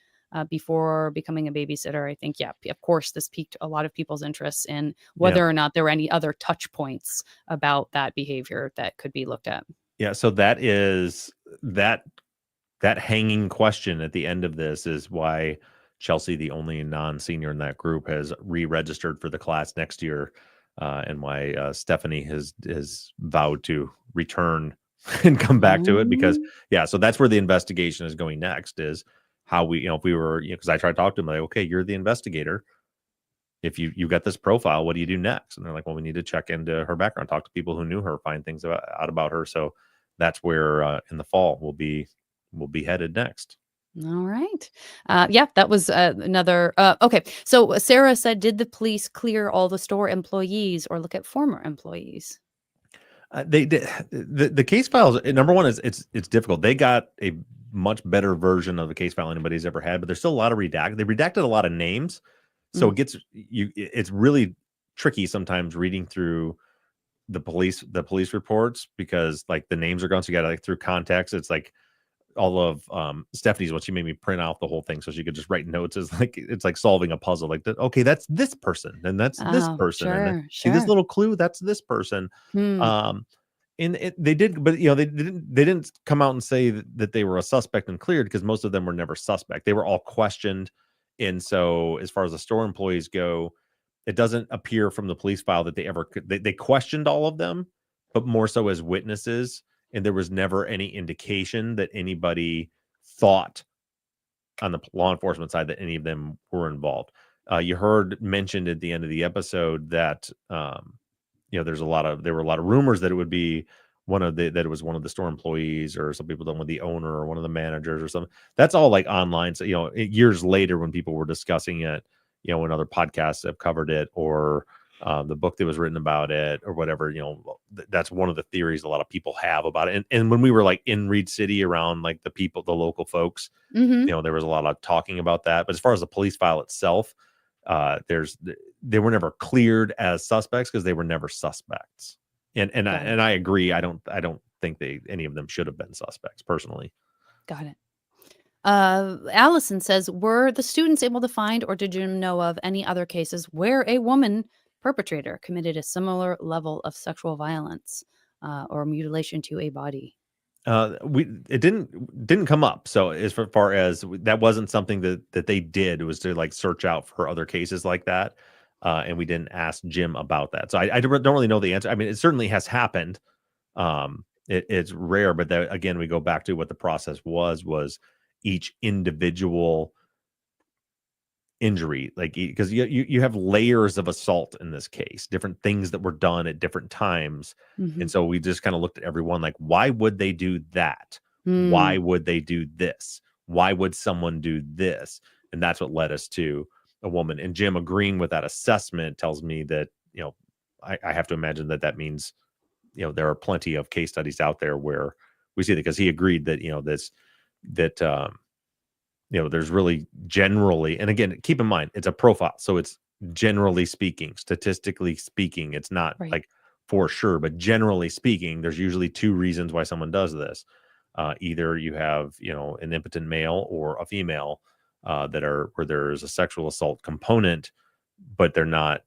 before becoming a babysitter. I think, yeah, of course, this piqued a lot of people's interests in whether or not there were any other touch points about that behavior that could be looked at. Yeah. So that is that hanging question at the end of this is why Chelsea, the only non-senior in that group, has re-registered for the class next year, and why Stephanie has vowed to return and come back to it, because so that's where the investigation is going next, is how we, if we were, because I tried to talk to them, like, okay, you're the investigator, if you got this profile, what do you do next? And they're like, well, we need to check into her background, talk to people who knew her, find things out about her. So that's where in the fall we'll be headed next. All right. Yeah, that was another. Okay. So Sarah said, did the police clear all the store employees or look at former employees? They did. The case files, number one, is it's difficult. They got a much better version of the case file anybody's ever had, but there's still a lot of redacted. They redacted a lot of names. So it's really tricky sometimes reading through the police reports, because like the names are gone. So you got to, like, through context, it's like all of Stephanie's what she made me print out the whole thing so she could just write notes. It's like solving a puzzle. Like, okay, that's this person, and that's this person, and then, see this little clue, that's this person. And they did, but they didn't come out and say that they were a suspect and cleared, because most of them were never suspect. They were all questioned. And so as far as the store employees go, it doesn't appear from the police file that they questioned all of them, but more so as witnesses. And there was never any indication that anybody thought on the law enforcement side that any of them were involved. You heard mentioned at the end of the episode that there were a lot of rumors that it would be that it was one of the store employees, or some people done with the owner or one of the managers or something. That's all like online. So, years later when people were discussing it, when other podcasts have covered it, or the book that was written about it, or whatever, that's one of the theories a lot of people have about it. And when we were like in Reed City around like the local folks, there was a lot of talking about that. But as far as the police file itself, they were never cleared as suspects because they were never suspects. And I agree. I don't think any of them should have been suspects personally. Got it. Allison says, were the students able to find, or did you know of any other cases where a woman perpetrator committed a similar level of sexual violence or mutilation to a body? It didn't come up. So as far as that wasn't something that they did, was to like search out for other cases like that. And we didn't ask Jim about that. So I don't really know the answer. I mean, it certainly has happened. It's rare, but again, we go back to what the process was each individual injury, like, because you have layers of assault in this case, different things that were done at different times. And so we just kind of looked at everyone, like, why would they do that? Why would they do this? Why would someone do this? And that's what led us to a woman. And Jim agreeing with that assessment tells me that, I have to imagine that means, there are plenty of case studies out there where we see that, because he agreed that, there's really generally, and again, keep in mind, it's a profile. So it's generally speaking, statistically speaking, it's not like for sure, but generally speaking, there's usually two reasons why someone does this. Either you have, an impotent male or a female where there's a sexual assault component, but they're not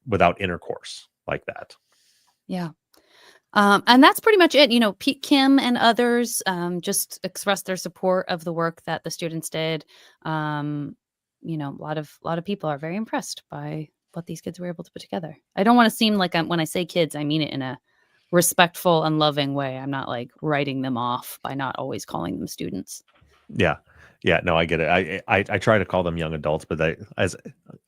without intercourse like that. Yeah. And that's pretty much it. Pete Kim and others just expressed their support of the work that the students did. A lot of people are very impressed by what these kids were able to put together. I don't want to seem like when I say kids, I mean it in a respectful and loving way. I'm not like writing them off by not always calling them students. Yeah, no, I get it. I try to call them young adults, but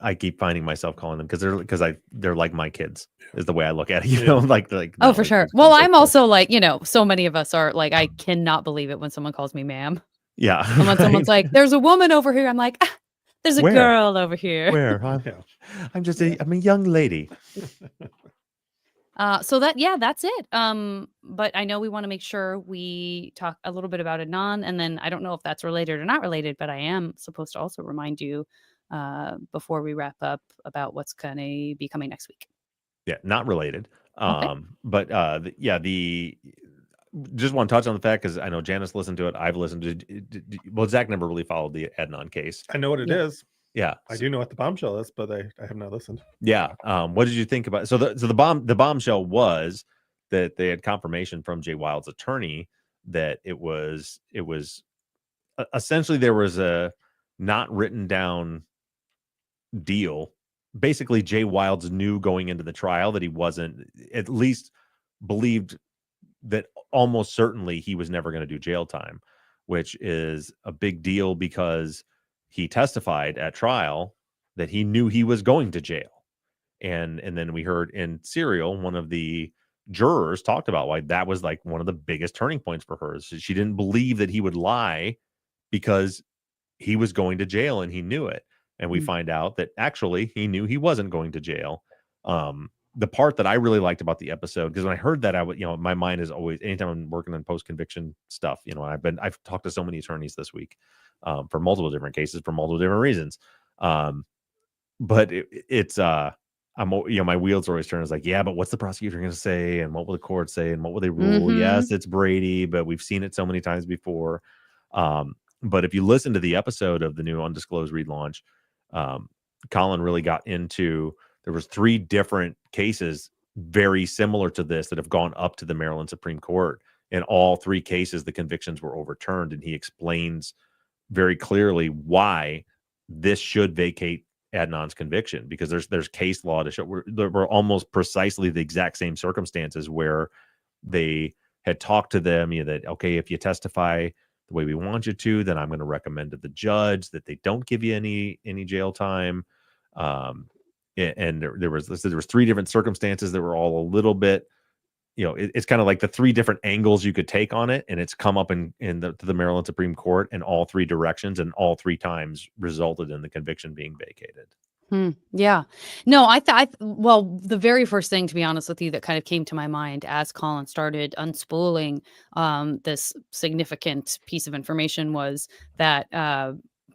I keep finding myself calling them because they're like my kids is the way I look at it. Like oh, for sure. Well, I'm also like, so many of us are like, I cannot believe it when someone calls me ma'am. Yeah. And when someone's like, there's a woman over here, I'm like, there's a girl over here. Where? I'm a young lady. So that's it. But I know we want to make sure we talk a little bit about Adnan, and then I don't know if that's related or not related, but I am supposed to also remind you before we wrap up about what's going to be coming next week. Yeah, not related. Okay. But just want to touch on the fact, because I know Janice listened to it. I've listened to it. Well, Zach never really followed the Adnan case. I know what it is. Yeah. I do know what the bombshell is, but I have not listened. Yeah. What did you think about it? So the bombshell was that they had confirmation from Jay Wilde's attorney that it was essentially there was a not written down deal. Basically, Jay Wilde's knew going into the trial that he wasn't, at least believed that almost certainly he was never going to do jail time, which is a big deal because he testified at trial that he knew he was going to jail. And then we heard in Serial, one of the jurors talked about why that was like one of the biggest turning points for her. She didn't believe that he would lie because he was going to jail and he knew it. And we find out that actually he knew he wasn't going to jail. The part that I really liked about the episode, because when I heard that, I would, my mind is always, anytime I'm working on post-conviction stuff, I've talked to so many attorneys this week for multiple different cases for multiple different reasons. But my wheels are always turning. It's like, yeah, but what's the prosecutor going to say? And what will the court say? And what will they rule? Yes, it's Brady, but we've seen it so many times before. But if you listen to the episode of the new Undisclosed relaunch, Colin really got into, there was 3 different cases very similar to this that have gone up to the Maryland Supreme Court. In all 3 cases, the convictions were overturned. And he explains very clearly why this should vacate Adnan's conviction, because there's case law to show we're almost precisely the exact same circumstances where they had talked to them, that, okay, if you testify the way we want you to, then I'm going to recommend to the judge that they don't give you any jail time. And there was 3 different circumstances that were all a little bit, it's kind of like the 3 different angles you could take on it, and it's come up to the Maryland Supreme Court in all 3 directions, and all 3 times resulted in the conviction being vacated. Yeah. No, well, the very first thing, to be honest with you, that kind of came to my mind as Colin started unspooling this significant piece of information was that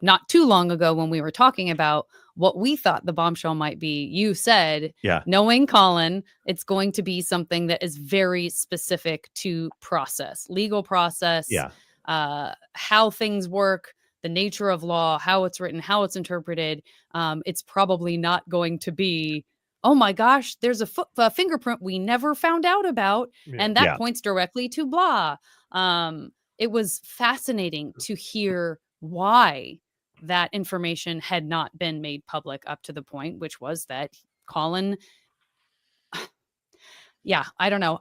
not too long ago, when we were talking about what we thought the bombshell might be, you said, knowing Colin, it's going to be something that is very specific to legal process, how things work, the nature of law, how it's written, how it's interpreted. It's probably not going to be, oh my gosh, there's a fingerprint we never found out about, and that points directly to blah. It was fascinating to hear why that information had not been made public up to the point, which was that Colin, I don't know.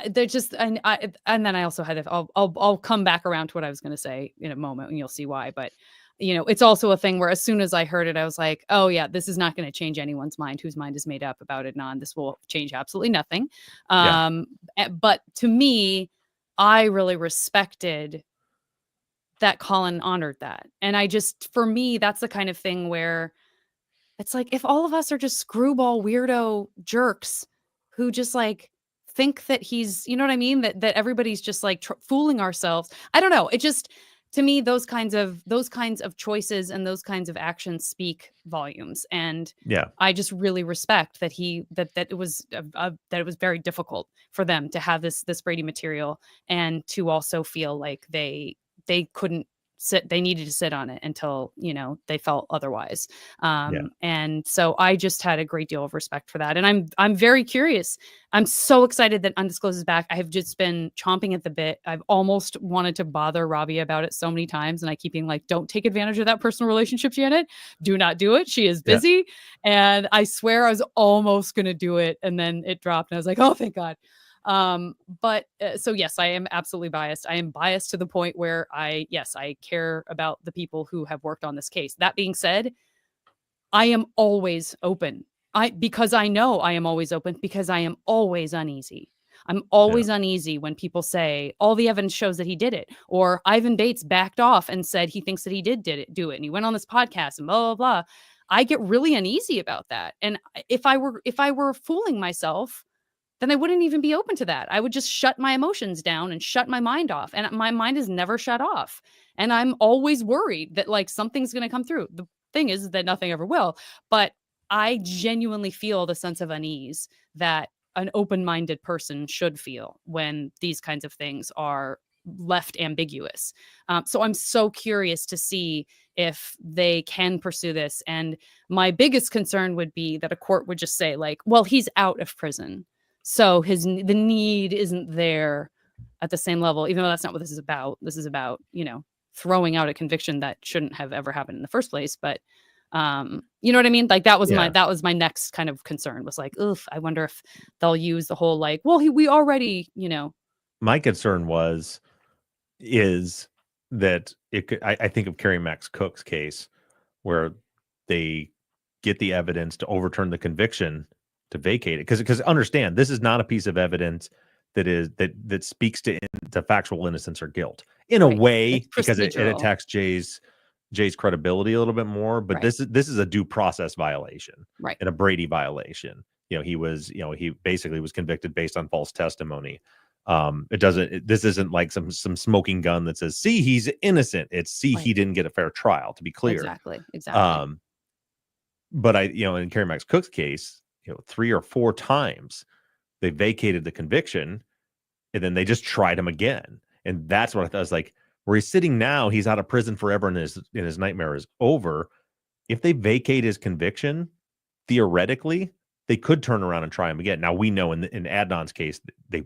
They're just, and then I also had, I'll come back around to what I was going to say in a moment, and you'll see why. But it's also a thing where as soon as I heard it, I was like, oh yeah, this is not going to change anyone's mind whose mind is made up about it. This will change absolutely nothing. But to me, I really respected that Colin honored that. And for me, that's the kind of thing where it's like, if all of us are just screwball weirdo jerks who just like think that he's, you know what I mean? That everybody's just like fooling ourselves. I don't know. It just, to me, those kinds of choices and those kinds of actions speak volumes. And I just really respect that it was very difficult for them to have this Brady material, and to also feel like they couldn't they needed to sit on it until they felt otherwise. And so I just had a great deal of respect for that, and I'm very curious. I'm so excited that Undisclosed is back. I have just been chomping at the bit. I've almost wanted to bother Robbie about it so many times, and I keep being like, don't take advantage of that personal relationship, Janet. Do not do it. She is busy. And I swear I was almost gonna do it, and then it dropped, and I was like, oh, thank God. So yes, I am absolutely biased. I am biased to the point where I care about the people who have worked on this case. That being said, I am always open. Because I know I am always open, because I am always uneasy. I'm always uneasy when people say all the evidence shows that he did it, or Ivan Bates backed off and said he thinks that he do it, and he went on this podcast and blah blah blah. I get really uneasy about that. And if I were fooling myself, then I wouldn't even be open to that. I would just shut my emotions down and shut my mind off. And my mind is never shut off. And I'm always worried that like something's going to come through. The thing is that nothing ever will. But I genuinely feel the sense of unease that an open-minded person should feel when these kinds of things are left ambiguous. So I'm so curious to see if they can pursue this. And my biggest concern would be that a court would just say, like, well, he's out of prison, so the need isn't there at the same level, even though that's not what this is about. This is about, throwing out a conviction that shouldn't have ever happened in the first place. But you know what I mean? Like that was my next kind of concern, was like, oof, I wonder if they'll use the whole like, well, we already, My concern is that it could, I think of Kerry Max Cook's case, where they get the evidence to overturn the conviction to vacate it. Because understand, this is not a piece of evidence that speaks to factual innocence or guilt in a way, because it attacks Jay's credibility a little bit more. But this is a due process violation, and a Brady violation. He basically was convicted based on false testimony. This isn't like some smoking gun that says, see, he's innocent. It's he didn't get a fair trial, to be clear. Exactly. But in Kerry Max Cook's case, 3 or 4 times they vacated the conviction, and then they just tried him again. And that's what I thought. Was like, where he's sitting now, he's out of prison forever, and his nightmare is over. If they vacate his conviction, theoretically, they could turn around and try him again. Now we know in Adnan's case, they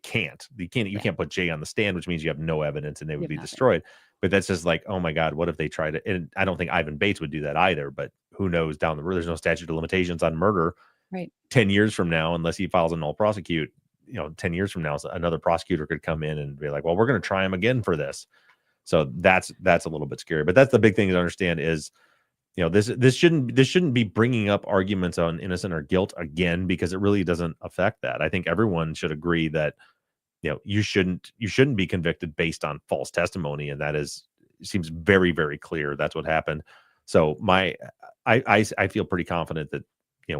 can't. You can't put Jay on the stand, which means you have no evidence and they would be destroyed. But that's just like, oh my God, what if they tried it? And I don't think Ivan Bates would do that either, but who knows down the road? There's no statute of limitations on murder. 10 years from now, unless he files a null prosecute, 10 years from now, another prosecutor could come in and be like, well, we're going to try him again for this. So that's a little bit scary. But that's the big thing to understand is, this shouldn't be bringing up arguments on innocent or guilt again, because it really doesn't affect that. I think everyone should agree that, you shouldn't be convicted based on false testimony. And that seems very, very clear. That's what happened. So I feel pretty confident that,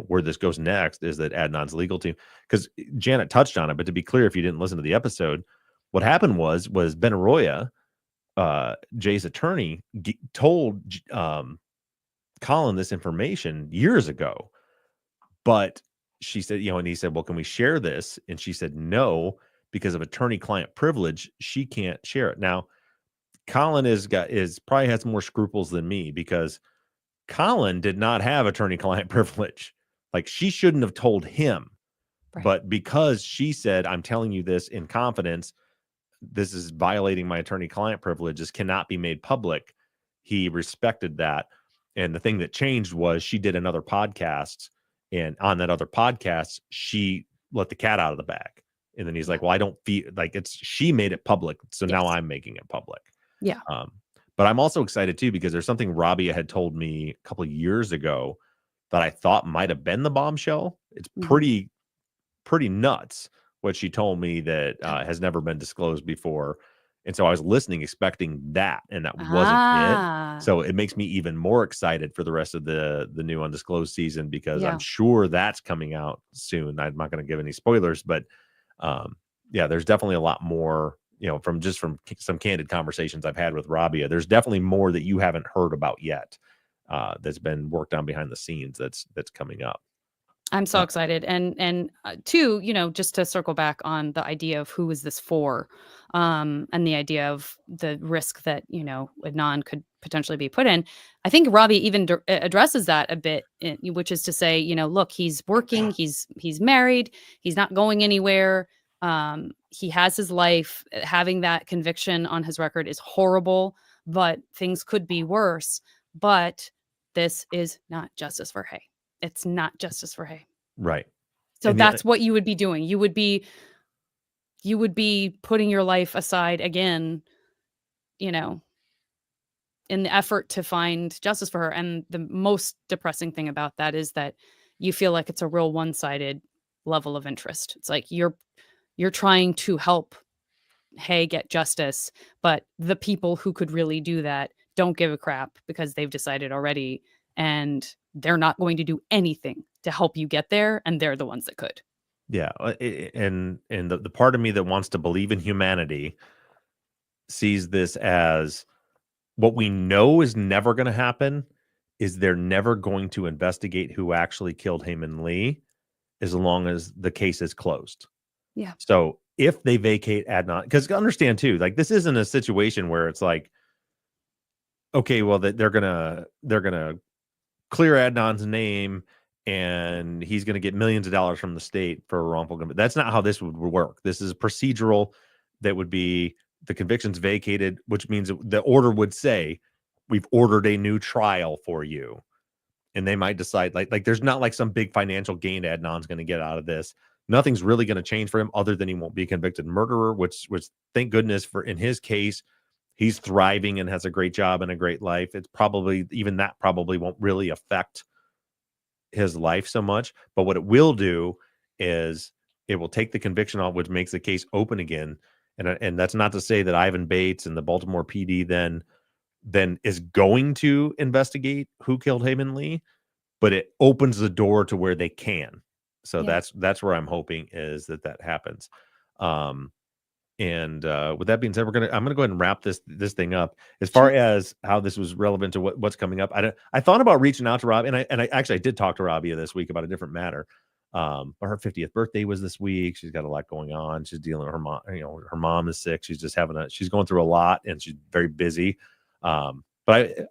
where this goes next is that Adnan's legal team, because Janet touched on it, but to be clear, if you didn't listen to the episode, what happened was Benaroya, Jay's attorney, told Colin this information years ago, but she said, and he said, well, can we share this? And she said, no, because of attorney-client privilege, she can't share it. Now, Colin probably has more scruples than me, because Colin did not have attorney-client privilege. Like, she shouldn't have told him, but because she said, I'm telling you this in confidence, this is violating my attorney-client privilege, this cannot be made public, he respected that. And the thing that changed was she did another podcast, and on that other podcast, she let the cat out of the bag. And then he's like, well, I don't feel like she made it public. So now I'm making it public. Yeah. But I'm also excited too, because there's something Rabia had told me a couple of years ago that I thought might've been the bombshell. It's pretty nuts what she told me that has never been disclosed before. And so I was listening, expecting that, and that wasn't it. So it makes me even more excited for the rest of the new Undisclosed season, because I'm sure that's coming out soon. I'm not going to give any spoilers, but there's definitely a lot more, from some candid conversations I've had with Rabia. There's definitely more that you haven't heard about yet, that's been worked on behind the scenes that's coming up. I'm so excited. And two, just to circle back on the idea of who is this for, and the idea of the risk that, Adnan could potentially be put in. I think Robbie even addresses that a bit, which is to say, look, he's working, he's married, he's not going anywhere. He has his life. Having that conviction on his record is horrible, but things could be worse. But this is not justice for Hay. It's not justice for Hay. Right. So that's what you would be doing. You would be putting your life aside again, in the effort to find justice for her. And the most depressing thing about that is that you feel like it's a real one-sided level of interest. It's like you're trying to help Hay get justice, but the people who could really do that don't give a crap, because they've decided already, and they're not going to do anything to help you get there, and they're the ones that could. Yeah, and the part of me that wants to believe in humanity sees this as what we know is never going to happen, is they're never going to investigate who actually killed Heyman Lee. as long as the case is closed. Yeah. So if they vacate Adnan, because understand too, like this isn't a situation where it's like, okay, well they're gonna clear Adnan's name and he's gonna get millions of dollars from the state for a wrongful conviction. That's not how this would work. This is procedural. That would be the conviction's vacated, which means the order would say, we've ordered a new trial for you. And they might decide like there's not like some big financial gain Adnan's going to get out of this. Nothing's really going to change for him other than he won't be a convicted murderer, which thank goodness for in his case, he's thriving and has a great job and a great life. It's probably even that probably won't really affect his life so much. But what it will do is it will take the conviction off, which makes the case open again. And that's not to say that Ivan Bates and the Baltimore PD then is going to investigate who killed Haymon Lee, but it opens the door to where they can. So that's where I'm hoping is that happens. And with that being said, I'm gonna go ahead and wrap this thing up. As far as how this was relevant to what's coming up, I thought about reaching out to Rob, and I actually did talk to Rabia this week about a different matter. But her 50th birthday was this week. She's got a lot going on. She's dealing with her mom. Her mom is sick. She's just she's going through a lot, and she's very busy. But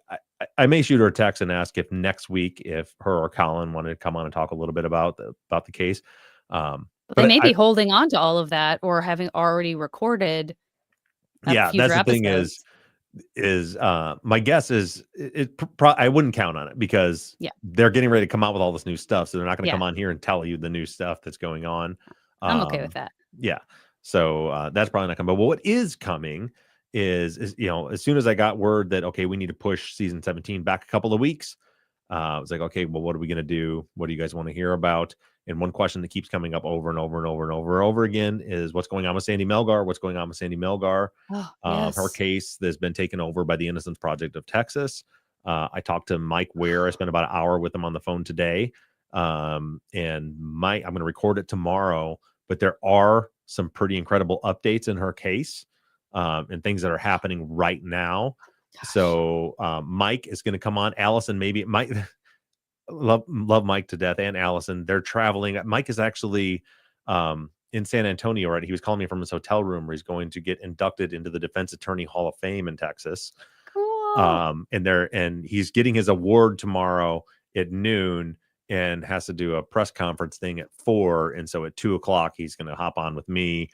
I may shoot her a text and ask if next week, if her or Colin wanted to come on and talk a little bit about the case. But they may be holding on to all of that or having already recorded. Yeah, that's the thing is my guess is I wouldn't count on it because they're getting ready to come out with all this new stuff. So they're not going to come on here and tell you the new stuff that's going on. I'm okay with that. Yeah. So that's probably not coming. But what is coming is as soon as I got word that, okay, we need to push season 17 back a couple of weeks, I was like, okay, well, what are we going to do? What do you guys want to hear about? And one question that keeps coming up over and over and over and over and over again is what's going on with Sandy Melgar? What's going on with Sandy Melgar? Her case that's been taken over by the Innocence Project of Texas. I talked to Mike Ware. I spent about an hour with him on the phone today. And Mike, I'm going to record it tomorrow, but there are some pretty incredible updates in her case. And things that are happening right now. Gosh. So Mike is going to come on. Allison, maybe Mike, love Mike to death, and Allison. They're traveling. Mike is actually in San Antonio already. He was calling me from his hotel room where he's going to get inducted into the Defense Attorney Hall of Fame in Texas. Cool. And he's getting his award tomorrow at noon and has to do a press conference thing at 4. And so at 2:00, he's going to hop on with me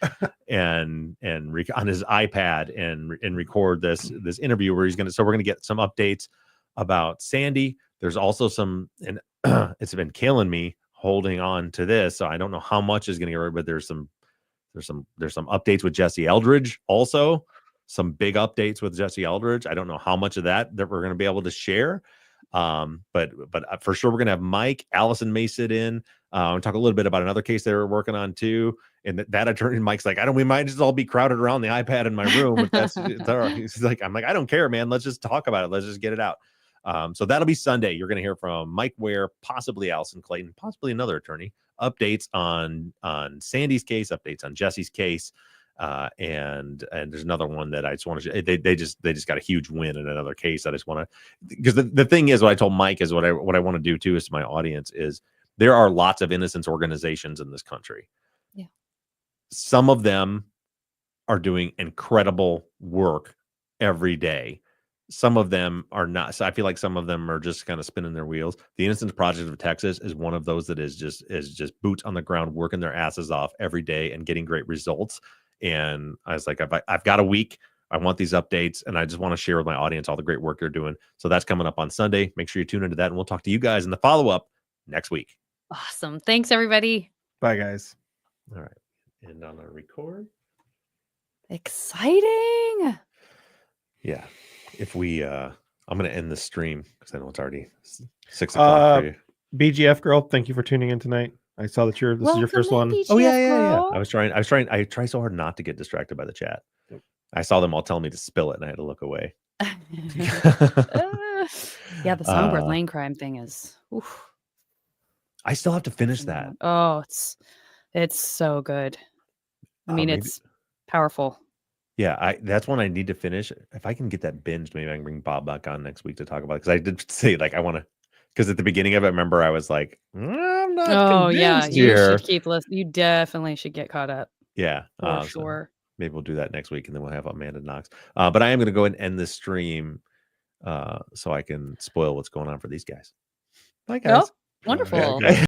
and on his iPad and record this interview where we're going to get some updates about Sandy. There's also some, and it's been killing me holding on to this. So I don't know how much is going to get rid, but there's some updates with Jesse Eldridge. Also some big updates with Jesse Eldridge. I don't know how much of that we're going to be able to share. But for sure we're gonna have Mike. Allison may sit in and talk a little bit about another case they were working on too. And that attorney, Mike's like, we might just all be crowded around the iPad in my room. If that's he's like, I'm like, I don't care, man. Let's just talk about it. Let's just get it out. So that'll be Sunday. You're gonna hear from Mike Ware, possibly Allison Clayton, possibly another attorney. Updates on Sandy's case, updates on Jesse's case. And there's another one that I just want to. They just got a huge win in another case. I just want to, because the thing is, what I told Mike is what I want to do too is to my audience is there are lots of innocence organizations in this country. Yeah, some of them are doing incredible work every day. Some of them are not. So I feel like some of them are just kind of spinning their wheels. The Innocence Project of Texas is one of those that is just boots on the ground, working their asses off every day and getting great results. And I was like, I've got a week. I want these updates, and I just want to share with my audience all the great work they're doing. So that's coming up on Sunday. Make sure you tune into that, and we'll talk to you guys in the follow-up next week. Awesome. Thanks, everybody. Bye, guys. All right. And on our record. Exciting. Yeah. If we, I'm going to end the stream because I know it's already 6 o'clock for you. BGF girl, thank you for tuning in tonight. I saw that this is your first one. BGF, oh yeah. I try so hard not to get distracted by the chat. Yep. I saw them all telling me to spill it, and I had to look away. Yeah, the Songbird Lane crime thing is. Oof. I still have to finish that. Oh, it's so good. I mean, it's powerful. Yeah, that's one I need to finish. If I can get that binged, maybe I can bring Bob back on next week to talk about it. Because I did say, like, I want to, because at the beginning of it, remember, I was like, I'm I'm not Oh yeah, convinced you here. should keep listening. You definitely should get caught up Yeah, for so sure. maybe we'll do that next week, and then we'll have Amanda Knox. But I am going to go ahead and end this stream so I can spoil what's going on for these guys. Bye, guys. Oh, wonderful. Yeah,